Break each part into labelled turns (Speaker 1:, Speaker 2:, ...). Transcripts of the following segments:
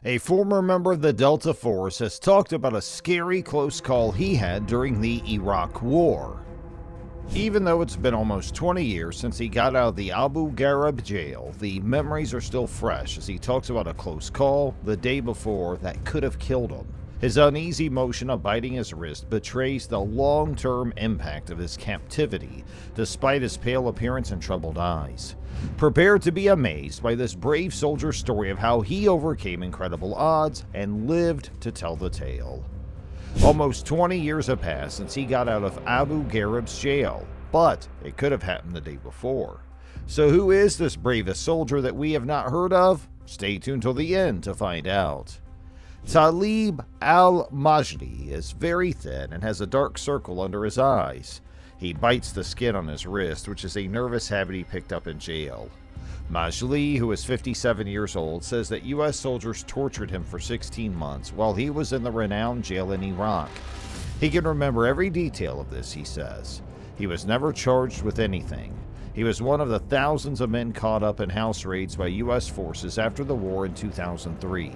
Speaker 1: A former member of the Delta Force has talked about a scary close call he had during the Iraq War. Even though it's been almost 20 years since he got out of the Abu Ghraib jail, the memories are still fresh as he talks about a close call the day before that could have killed him. His uneasy motion of biting his wrist betrays the long-term impact of his captivity, despite his pale appearance and troubled eyes. Prepare to be amazed by this brave soldier's story of how he overcame incredible odds and lived to tell the tale. Almost 20 years have passed since he got out of Abu Ghraib's jail, but it could have happened the day before. So who is this bravest soldier that we have not heard of? Stay tuned till the end to find out. Talib al-Majdi is very thin and has a dark circle under his eyes. He bites the skin on his wrist, which is a nervous habit he picked up in jail. Majdi, who is 57 years old, says that U.S. soldiers tortured him for 16 months while he was in the renowned jail in Iraq. He can remember every detail of this, he says. He was never charged with anything. He was one of the thousands of men caught up in house raids by U.S. forces after the war in 2003.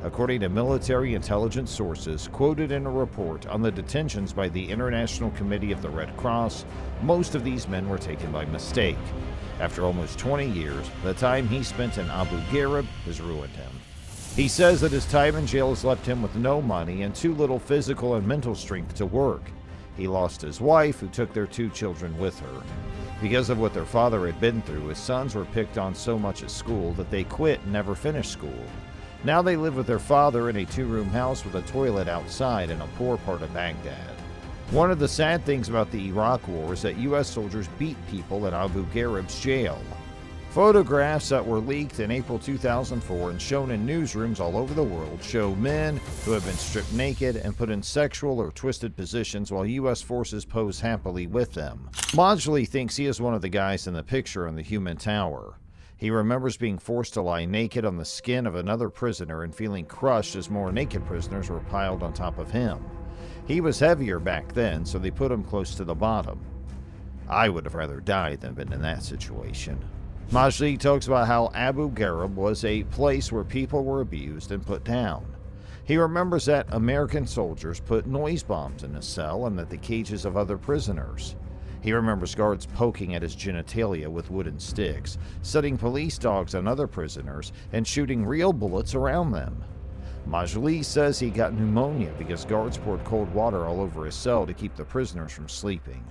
Speaker 1: According to military intelligence sources quoted in a report on the detentions by the International Committee of the Red Cross, most of these men were taken by mistake. After almost 20 years, the time he spent in Abu Ghraib has ruined him. He says that his time in jail has left him with no money and too little physical and mental strength to work. He lost his wife, who took their 2 children with her. Because of what their father had been through, his sons were picked on so much at school that they quit and never finished school. Now they live with their father in a 2-room house with a toilet outside in a poor part of Baghdad. One of the sad things about the Iraq War is that U.S. soldiers beat people in Abu Ghraib's jail. Photographs that were leaked in April 2004 and shown in newsrooms all over the world show men who have been stripped naked and put in sexual or twisted positions while U.S. forces pose happily with them. Majdi thinks he is one of the guys in the picture on the human tower. He remembers being forced to lie naked on the skin of another prisoner and feeling crushed as more naked prisoners were piled on top of him. He was heavier back then, so they put him close to the bottom. I would have rather died than been in that situation. Majdi talks about how Abu Ghraib was a place where people were abused and put down. He remembers that American soldiers put noise bombs in his cell and at the cages of other prisoners. He remembers guards poking at his genitalia with wooden sticks, setting police dogs on other prisoners, and shooting real bullets around them. Majdi says he got pneumonia because guards poured cold water all over his cell to keep the prisoners from sleeping.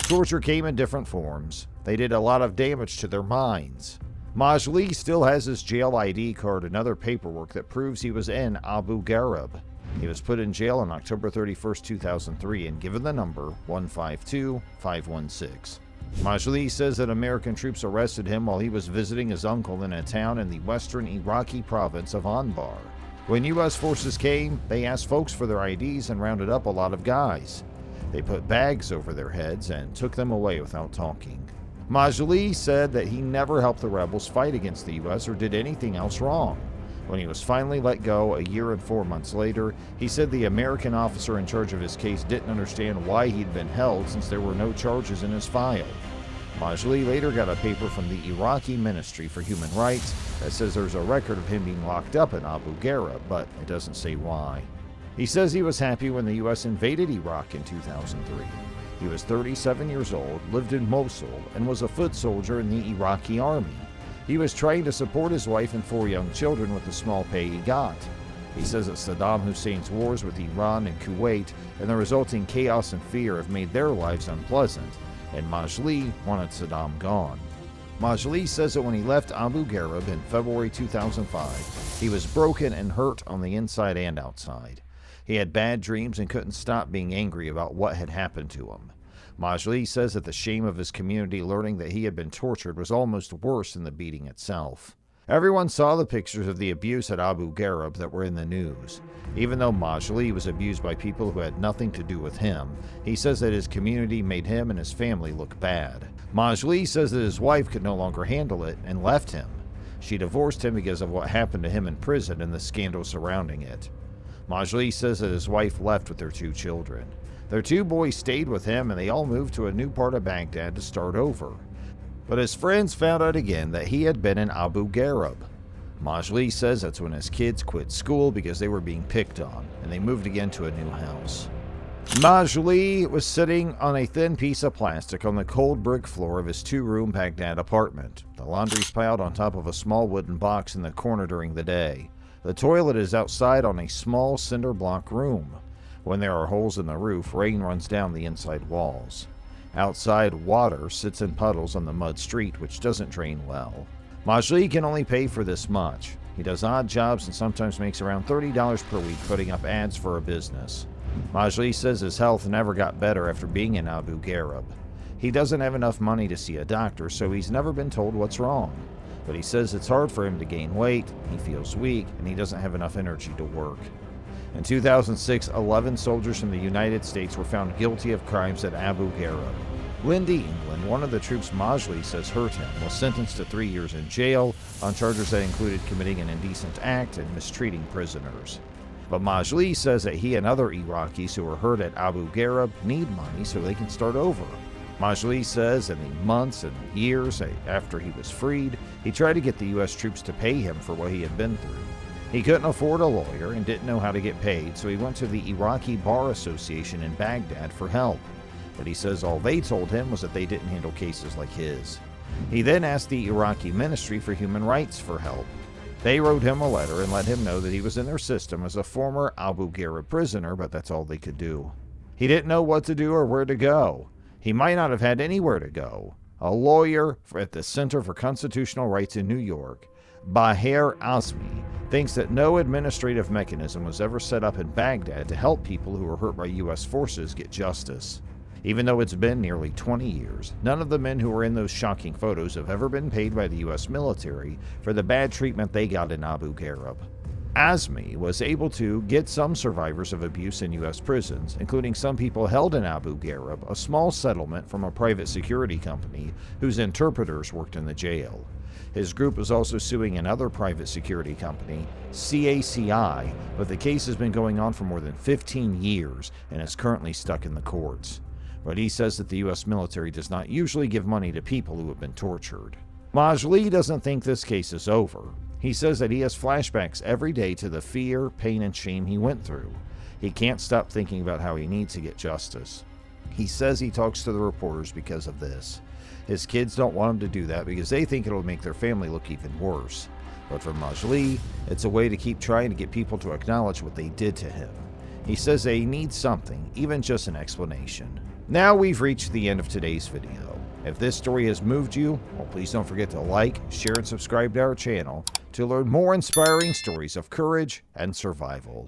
Speaker 1: Torture came in different forms. They did a lot of damage to their minds. Majdi still has his jail ID card and other paperwork that proves he was in Abu Ghraib. He was put in jail on October 31, 2003 and given the number 152516. Majdi says that American troops arrested him while he was visiting his uncle in a town in the western Iraqi province of Anbar. When U.S. forces came, they asked folks for their IDs and rounded up a lot of guys. They put bags over their heads and took them away without talking. Majdi said that he never helped the rebels fight against the U.S. or did anything else wrong. When he was finally let go a year and 4 months later, he said the American officer in charge of his case didn't understand why he'd been held since there were no charges in his file. Majdi later got a paper from the Iraqi Ministry for Human Rights that says there's a record of him being locked up in Abu Ghraib, but it doesn't say why. He says he was happy when the U.S. invaded Iraq in 2003. He was 37 years old, lived in Mosul, and was a foot soldier in the Iraqi army. He was trying to support his wife and 4 young children with the small pay he got. He says that Saddam Hussein's wars with Iran and Kuwait and the resulting chaos and fear have made their lives unpleasant, and Majdi wanted Saddam gone. Majdi says that when he left Abu Ghraib in February 2005, he was broken and hurt on the inside and outside. He had bad dreams and couldn't stop being angry about what had happened to him. Majdi says that the shame of his community learning that he had been tortured was almost worse than the beating itself. Everyone saw the pictures of the abuse at Abu Ghraib that were in the news. Even though Majdi was abused by people who had nothing to do with him, he says that his community made him and his family look bad. Majdi says that his wife could no longer handle it and left him. She divorced him because of what happened to him in prison and the scandal surrounding it. Majdi says that his wife left with their 2 children. Their 2 boys stayed with him and they all moved to a new part of Baghdad to start over. But his friends found out again that he had been in Abu Ghraib. Majli says that's when his kids quit school because they were being picked on, and they moved again to a new house. Majli was sitting on a thin piece of plastic on the cold brick floor of his 2-room Baghdad apartment. The laundry's piled on top of a small wooden box in the corner during the day. The toilet is outside on a small cinder block room. When there are holes in the roof, rain runs down the inside walls. Outside, water sits in puddles on the mud street, which doesn't drain well. Majli can only pay for this much. He does odd jobs and sometimes makes around $30 per week putting up ads for a business. Majli says his health never got better after being in Abu Ghraib. He doesn't have enough money to see a doctor, so he's never been told what's wrong. But he says it's hard for him to gain weight, he feels weak, and he doesn't have enough energy to work. In 2006, 11 soldiers from the United States were found guilty of crimes at Abu Ghraib. Lindy England, one of the troops Majli says hurt him, was sentenced to 3 years in jail on charges that included committing an indecent act and mistreating prisoners. But Majli says that he and other Iraqis who were hurt at Abu Ghraib need money so they can start over. Majli says in the months and years after he was freed, he tried to get the U.S. troops to pay him for what he had been through. He couldn't afford a lawyer and didn't know how to get paid, so he went to the Iraqi Bar Association in Baghdad for help. But he says all they told him was that they didn't handle cases like his. He then asked the Iraqi Ministry for Human Rights for help. They wrote him a letter and let him know that he was in their system as a former Abu Ghraib prisoner, but that's all they could do. He didn't know what to do or where to go. He might not have had anywhere to go. A lawyer at the Center for Constitutional Rights in New York, Baher Azmi, thinks that no administrative mechanism was ever set up in Baghdad to help people who were hurt by U.S. forces get justice. Even though it's been nearly 20 years, none of the men who were in those shocking photos have ever been paid by the U.S. military for the bad treatment they got in Abu Ghraib. Azmi was able to get some survivors of abuse in U.S. prisons, including some people held in Abu Ghraib, a small settlement from a private security company whose interpreters worked in the jail. His group was also suing another private security company, CACI, but the case has been going on for more than 15 years and is currently stuck in the courts. But he says that the U.S. military does not usually give money to people who have been tortured. Majli doesn't think this case is over. He says that he has flashbacks every day to the fear, pain, and shame he went through. He can't stop thinking about how he needs to get justice. He says he talks to the reporters because of this. His kids don't want him to do that because they think it'll make their family look even worse. But for Majli, it's a way to keep trying to get people to acknowledge what they did to him. He says they need something, even just an explanation. Now we've reached the end of today's video. If this story has moved you, well, please don't forget to like, share, and subscribe to our channel to learn more inspiring stories of courage and survival.